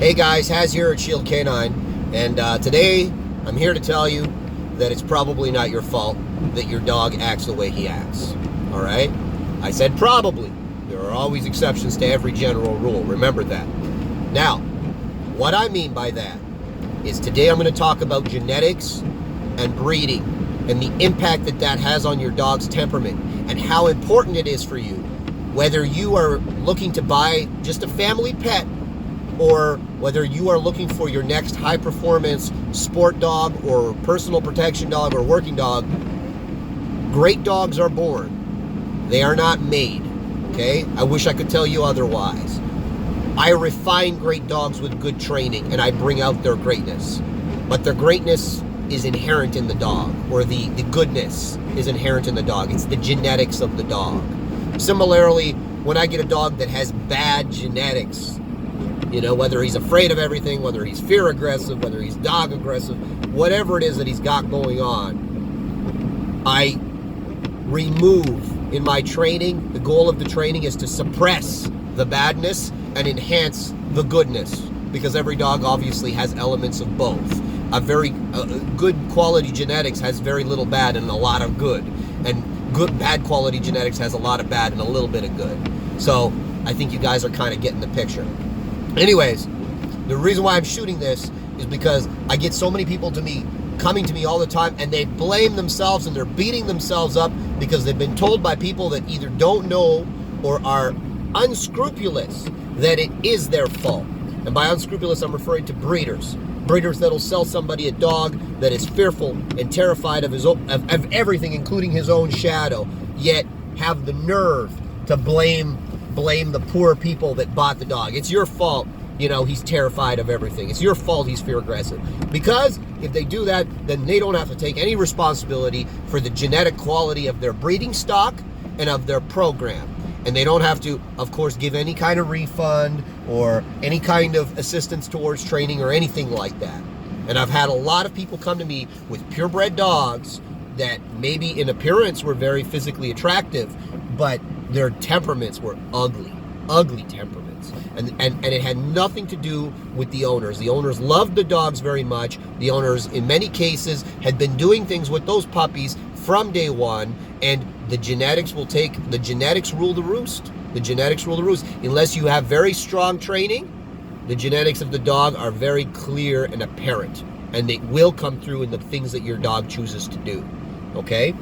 Hey guys, Haz here at Shield K9, and today I'm here to tell you that it's probably not your fault that your dog acts the way he acts. Alright? I said probably. There are always exceptions to every general rule. Remember that. Now, what I mean by that is today I'm going to talk about genetics and breeding and the impact that that has on your dog's temperament and how important it is for you, whether you are looking to buy just a family pet or whether you are looking for your next high-performance sport dog or personal protection dog or working dog. Great dogs are born. They are not made, okay? I wish I could tell you otherwise. I refine great dogs with good training, and I bring out their greatness. But their greatness is inherent in the dog, or the goodness is inherent in the dog. It's the genetics of the dog. Similarly, when I get a dog that has bad genetics, you know, whether he's afraid of everything, whether he's fear aggressive, whether he's dog aggressive, whatever it is that he's got going on, I remove in my training. The goal of the training is to suppress the badness and enhance the goodness, because every dog obviously has elements of both. A very good quality genetics has very little bad and a lot of good, and bad quality genetics has a lot of bad and a little bit of good. So I think you guys are kind of getting the picture. Anyways, the reason why I'm shooting this is because I get so many people coming to me all the time, and they blame themselves and they're beating themselves up because they've been told by people that either don't know or are unscrupulous that it is their fault. And by unscrupulous, I'm referring to breeders. Breeders that'll sell somebody a dog that is fearful and terrified of of everything, including his own shadow, yet have the nerve to blame the poor people that bought the dog. It's your fault, you know, he's terrified of everything. It's your fault he's fear aggressive. Because if they do that, then they don't have to take any responsibility for the genetic quality of their breeding stock and of their program. And they don't have to, of course, give any kind of refund or any kind of assistance towards training or anything like that. And I've had a lot of people come to me with purebred dogs that maybe in appearance were very physically attractive, but their temperaments were ugly temperaments. And it had nothing to do with the owners. The owners loved the dogs very much. The owners, in many cases, had been doing things with those puppies from day one, and the genetics rule the roost. The genetics rule the roost. Unless you have very strong training, the genetics of the dog are very clear and apparent, and they will come through in the things that your dog chooses to do. Okay?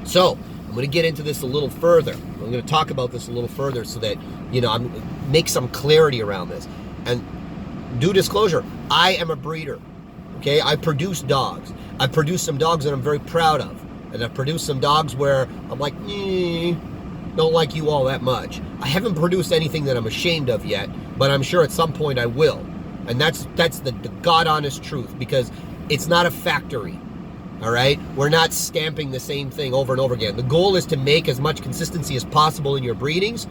So, I'm going to get into this a little further. I'm going to talk about this a little further so that, you know, make some clarity around this. And due disclosure, I am a breeder. Okay? I produce dogs. I produce some dogs that I'm very proud of. And I've produced some dogs where I'm like, don't like you all that much. I haven't produced anything that I'm ashamed of yet, but I'm sure at some point I will. And that's the God-honest truth, because it's not a factory. All right? We're not stamping the same thing over and over again. The goal is to make as much consistency as possible in your breedings,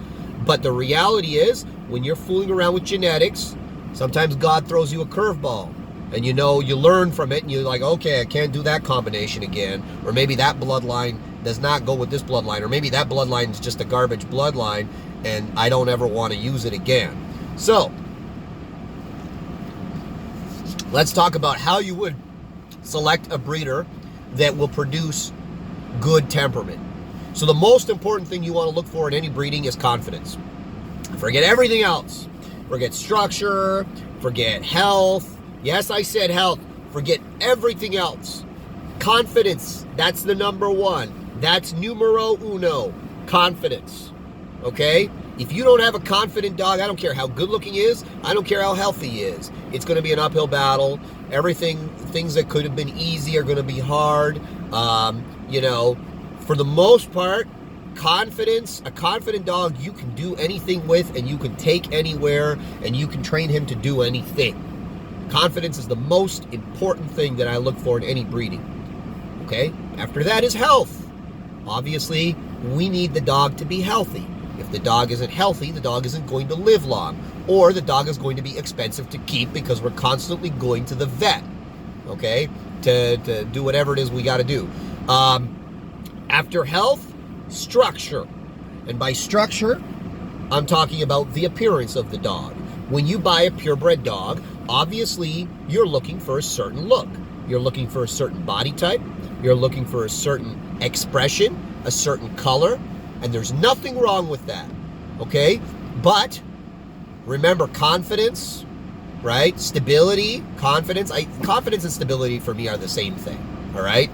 but the reality is, when you're fooling around with genetics, sometimes God throws you a curveball. And you know, you learn from it, and you're like, okay, I can't do that combination again. Or maybe that bloodline does not go with this bloodline. Or maybe that bloodline is just a garbage bloodline, and I don't ever want to use it again. So, let's talk about how you would select a breeder that will produce good temperament. So the most important thing you want to look for in any breeding is confidence. Forget everything else. Forget structure, forget health. Yes, I said health. Forget everything else. Confidence, that's the number one. That's numero uno, confidence. Okay? If you don't have a confident dog, I don't care how good looking he is, I don't care how healthy he is, it's going to be an uphill battle. Things that could have been easy are going to be hard. You know, for the most part, a confident dog you can do anything with, and you can take anywhere, and you can train him to do anything. Confidence is the most important thing that I look for in any breeding. Okay? After that is health. Obviously, we need the dog to be healthy. If the dog isn't healthy, the dog isn't going to live long. Or the dog is going to be expensive to keep because we're constantly going to the vet. Okay? To do whatever it is we got to do. After health, structure. And by structure, I'm talking about the appearance of the dog. when you buy a purebred dog, obviously you're looking for a certain look. You're looking for a certain body type. You're looking for a certain expression, a certain color, and there's nothing wrong with that, okay? But remember, confidence, right? Stability, confidence. Confidence and stability for me are the same thing, all right?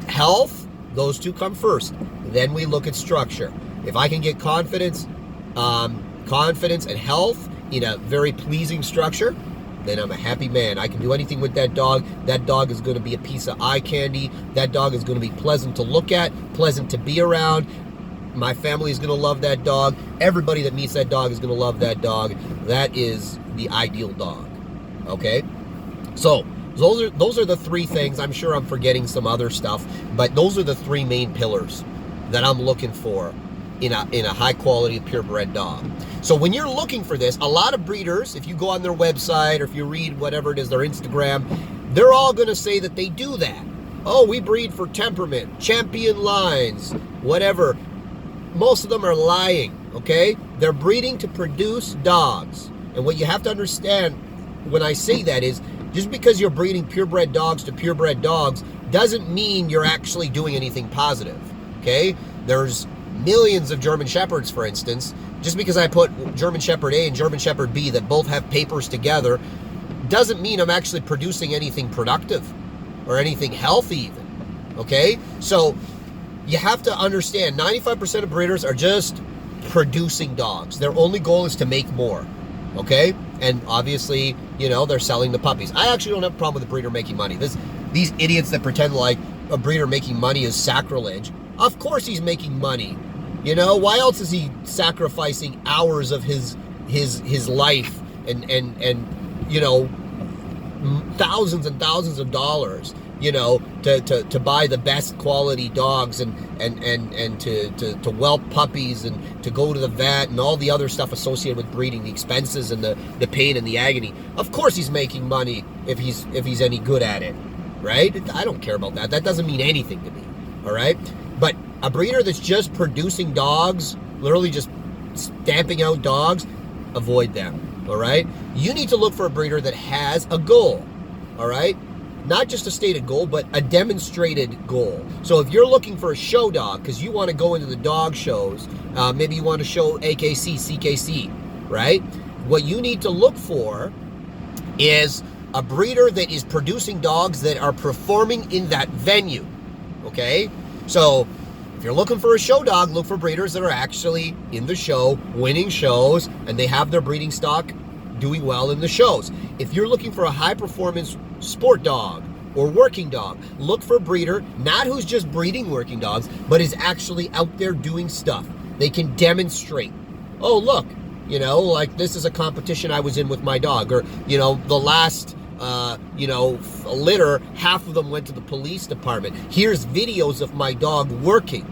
Health, those two come first. Then we look at structure. If I can get confidence and health in a very pleasing structure, then I'm a happy man. I can do anything with that dog. That dog is going to be a piece of eye candy. That dog is going to be pleasant to look at, pleasant to be around. My family is going to love that dog. Everybody that meets that dog is going to love that dog. That is the ideal dog, okay? So those are the three things. I'm sure I'm forgetting some other stuff, but those are the three main pillars that I'm looking for in a high quality purebred dog. So when you're looking for this, a lot of breeders, if you go on their website or if you read whatever it is, their Instagram, they're all going to say that they do that. Oh, we breed for temperament, champion lines, whatever. Most of them are lying, okay? They're breeding to produce dogs. And what you have to understand when I say that is, just because you're breeding purebred dogs to purebred dogs doesn't mean you're actually doing anything positive, okay? There's millions of German Shepherds, for instance. Just because I put German Shepherd A and German Shepherd B that both have papers together doesn't mean I'm actually producing anything productive or anything healthy even, okay? So you have to understand 95% of breeders are just producing dogs. Their only goal is to make more, okay? And obviously, you know, they're selling the puppies. I actually don't have a problem with a breeder making money. These idiots that pretend like a breeder making money is sacrilege. Of course he's making money. You know, why else is he sacrificing hours of his life and you know, thousands and thousands of dollars, you know, to buy the best quality dogs and to whelp puppies and to go to the vet and all the other stuff associated with breeding, the expenses and the pain and the agony. Of course he's making money if he's any good at it, right? I don't care about that. That doesn't mean anything to me, all right? But a breeder that's just producing dogs, literally just stamping out dogs, avoid them, all right? You need to look for a breeder that has a goal, all right? Not just a stated goal, but a demonstrated goal. So if you're looking for a show dog, because you want to go into the dog shows, maybe you want to show AKC, CKC, right? What you need to look for is a breeder that is producing dogs that are performing in that venue, okay? So if you're looking for a show dog, look for breeders that are actually in the show, winning shows, and they have their breeding stock doing well in the shows. If you're looking for a high-performance sport dog or working dog, look for a breeder, not who's just breeding working dogs, but is actually out there doing stuff. They can demonstrate. Oh, look, you know, like this is a competition I was in with my dog, or, you know, the last you know, a litter, half of them went to the police department. Here's videos of my dog working.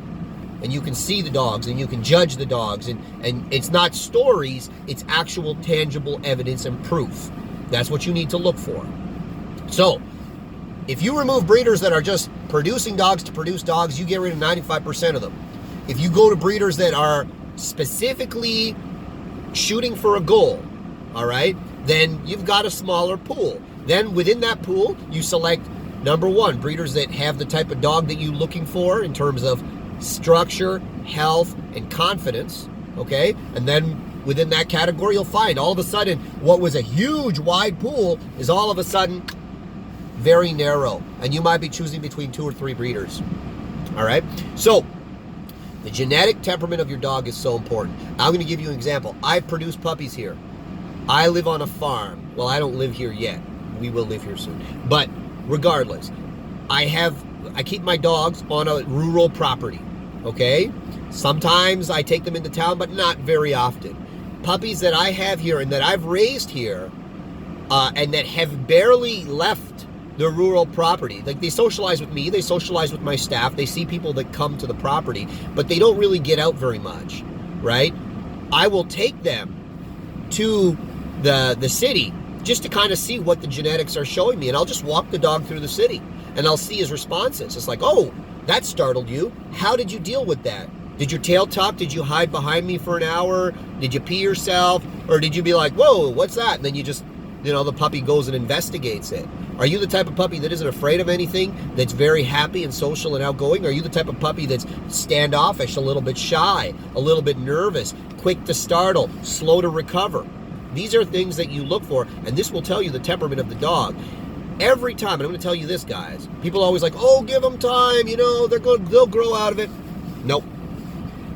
And you can see the dogs and you can judge the dogs. And it's not stories, it's actual tangible evidence and proof. That's what you need to look for. So, if you remove breeders that are just producing dogs to produce dogs, you get rid of 95% of them. If you go to breeders that are specifically shooting for a goal, all right, then you've got a smaller pool. Then within that pool, you select, number one, breeders that have the type of dog that you're looking for in terms of structure, health, and confidence, okay? And then within that category, you'll find all of a sudden what was a huge wide pool is all of a sudden very narrow. And you might be choosing between 2 or 3 breeders, all right? So the genetic temperament of your dog is so important. I'm going to give you an example. I've produced puppies here. I live on a farm. Well, I don't live here yet. We will live here soon. But regardless, I keep my dogs on a rural property, okay? Sometimes I take them into town, but not very often. Puppies that I have here and that I've raised here and that have barely left the rural property. Like, they socialize with me, they socialize with my staff, they see people that come to the property, but they don't really get out very much, right? I will take them to the city just to kind of see what the genetics are showing me, and I'll just walk the dog through the city and I'll see his responses. It's like, oh, that startled you. How did you deal with that? Did your tail tuck? Did you hide behind me for an hour? Did you pee yourself? Or did you be like, whoa, what's that? And then you just, the puppy goes and investigates it. Are you the type of puppy that isn't afraid of anything, that's very happy and social and outgoing? Are you the type of puppy that's standoffish, a little bit shy, a little bit nervous, quick to startle, slow to recover? These are things that you look for, and this will tell you the temperament of the dog. Every time, and I'm going to tell you this, guys, people are always like, oh, give them time, they'll grow out of it. Nope.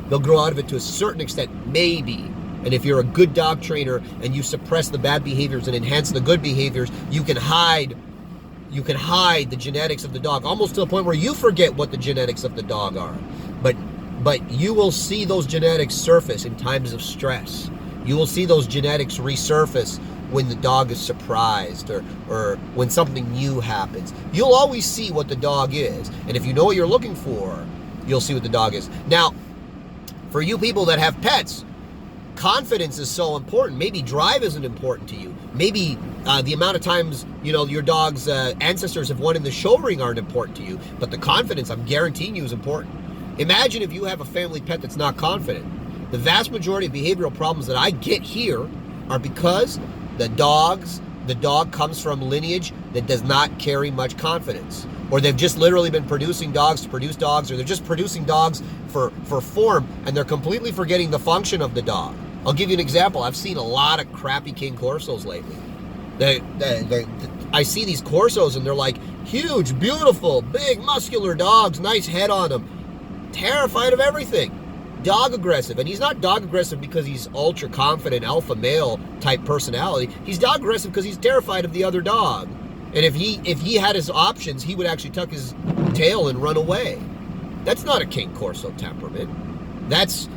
They'll grow out of it to a certain extent, maybe. And if you're a good dog trainer and you suppress the bad behaviors and enhance the good behaviors, you can hide the genetics of the dog, almost to the point where you forget what the genetics of the dog are. But you will see those genetics surface in times of stress. You will see those genetics resurface when the dog is surprised or when something new happens. You'll always see what the dog is. And if you know what you're looking for, you'll see what the dog is. Now, for you people that have pets, confidence is so important. Maybe drive isn't important to you. Maybe the amount of times, your dog's ancestors have won in the show ring aren't important to you. But the confidence, I'm guaranteeing you, is important. Imagine if you have a family pet that's not confident. The vast majority of behavioral problems that I get here are because the dog comes from lineage that does not carry much confidence. Or they've just literally been producing dogs to produce dogs, or they're just producing dogs for form, and they're completely forgetting the function of the dog. I'll give you an example. I've seen a lot of crappy King Corsos lately. I see these Corsos, and they're like huge, beautiful, big, muscular dogs, nice head on them. Terrified of everything. Dog aggressive. And he's not dog aggressive because he's ultra confident, alpha male type personality. He's dog aggressive because he's terrified of the other dog. And if he had his options, he would actually tuck his tail and run away. That's not a King Corso temperament. That's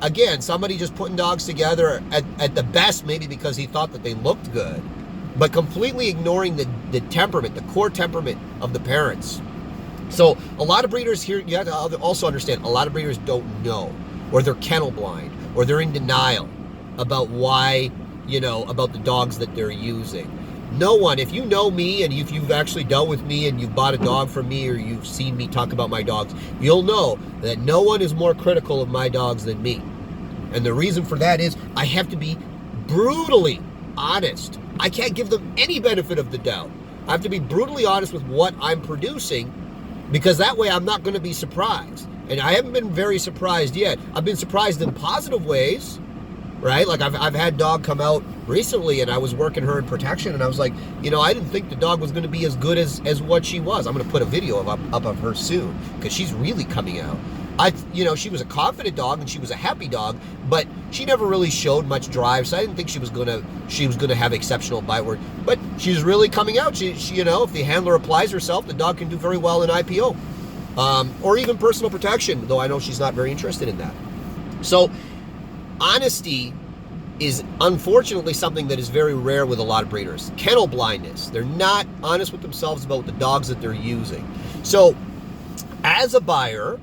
again, somebody just putting dogs together at the best, maybe because he thought that they looked good, but completely ignoring the temperament, the core temperament of the parents. So a lot of breeders here, you have to also understand, a lot of breeders don't know, or they're kennel blind, or they're in denial about why, about the dogs that they're using. No one, if you know me and if you've actually dealt with me and you've bought a dog from me or you've seen me talk about my dogs, you'll know that no one is more critical of my dogs than me. And the reason for that is I have to be brutally honest. I can't give them any benefit of the doubt. I have to be brutally honest with what I'm producing, because that way I'm not going to be surprised. And I haven't been very surprised yet. I've been surprised in positive ways, right? Like I've had dog come out recently and I was working her in protection and I was like, I didn't think the dog was going to be as good as what she was. I'm going to put a video up of her soon because she's really coming out. She was a confident dog and she was a happy dog, but she never really showed much drive, so I didn't think she was gonna have exceptional bite work. But she's really coming out. She if the handler applies herself, the dog can do very well in IPO, or even personal protection. Though I know she's not very interested in that. So, honesty is unfortunately something that is very rare with a lot of breeders. Kennel blindness. They're not honest with themselves about the dogs that they're using. So, as a buyer,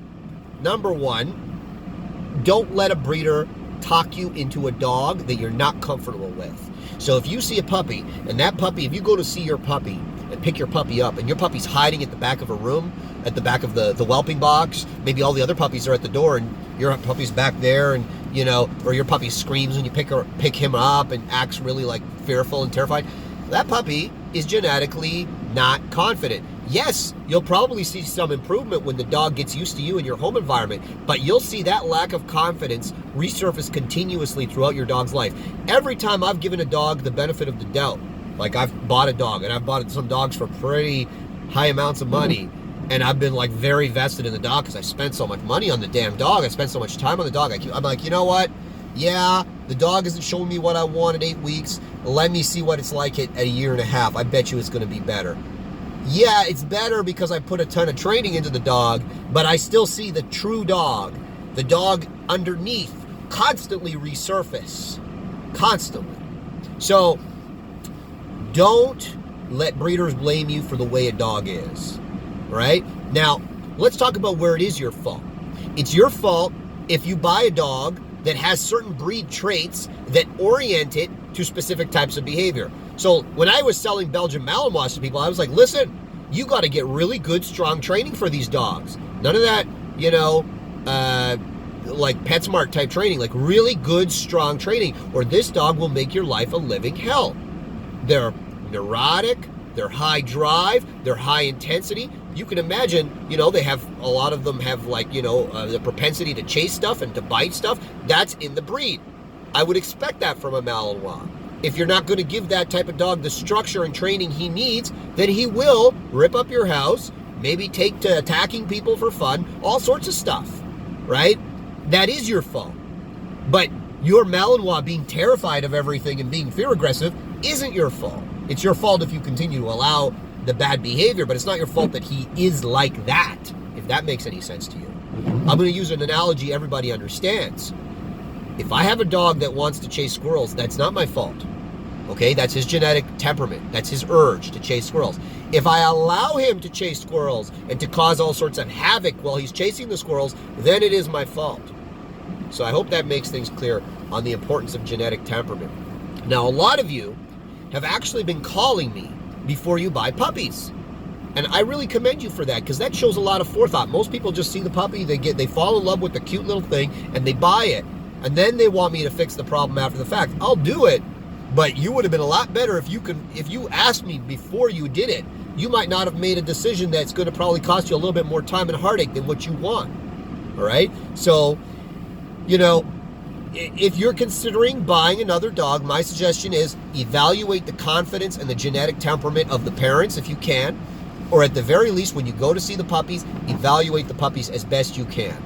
number one, don't let a breeder talk you into a dog that you're not comfortable with. So if you see a puppy, and that puppy, if you go to see your puppy and pick your puppy up, and your puppy's hiding at the back of a room, at the back of the whelping box, maybe all the other puppies are at the door, and your puppy's back there, and or your puppy screams when you pick him up and acts really like fearful and terrified, that puppy is genetically not confident. Yes, you'll probably see some improvement when the dog gets used to you in your home environment, but you'll see that lack of confidence resurface continuously throughout your dog's life. Every time I've given a dog the benefit of the doubt, like I've bought a dog, and I've bought some dogs for pretty high amounts of money, and I've been like very vested in the dog because I spent so much money on the damn dog. I spent so much time on the dog. I'm like, you know what? Yeah, the dog isn't showing me what I want at 8 weeks. Let me see what it's like at a year and a half. I bet you it's going to be better. Yeah, it's better because I put a ton of training into the dog, but I still see the true dog, the dog underneath, constantly resurface. Constantly. So, don't let breeders blame you for the way a dog is. Right? Now, let's talk about where it is your fault. It's your fault if you buy a dog that has certain breed traits that orient it to specific types of behavior. So when I was selling Belgian Malinois to people, I was like, listen, you got to get really good, strong training for these dogs. None of that, like PetSmart type training, like really good, strong training, or this dog will make your life a living hell. They're neurotic, they're high drive, they're high intensity. You can imagine, they have, a lot of them have like, the propensity to chase stuff and to bite stuff. That's in the breed. I would expect that from a Malinois. If you're not going to give that type of dog the structure and training he needs, then he will rip up your house, maybe take to attacking people for fun, all sorts of stuff, right? That is your fault. But your Malinois being terrified of everything and being fear aggressive isn't your fault. It's your fault if you continue to allow the bad behavior, but it's not your fault that he is like that, if that makes any sense to you. I'm going to use an analogy everybody understands. If I have a dog that wants to chase squirrels, that's not my fault. Okay, that's his genetic temperament. That's his urge to chase squirrels. If I allow him to chase squirrels and to cause all sorts of havoc while he's chasing the squirrels, then it is my fault. So I hope that makes things clear on the importance of genetic temperament. Now, a lot of you have actually been calling me before you buy puppies. And I really commend you for that, because that shows a lot of forethought. Most people just see the puppy, they fall in love with the cute little thing, and they buy it. And then they want me to fix the problem after the fact. I'll do it, but you would have been a lot better if you asked me before you did it. You might not have made a decision that's going to probably cost you a little bit more time and heartache than what you want. All right? So, if you're considering buying another dog, my suggestion is evaluate the confidence and the genetic temperament of the parents if you can, or at the very least, when you go to see the puppies, evaluate the puppies as best you can.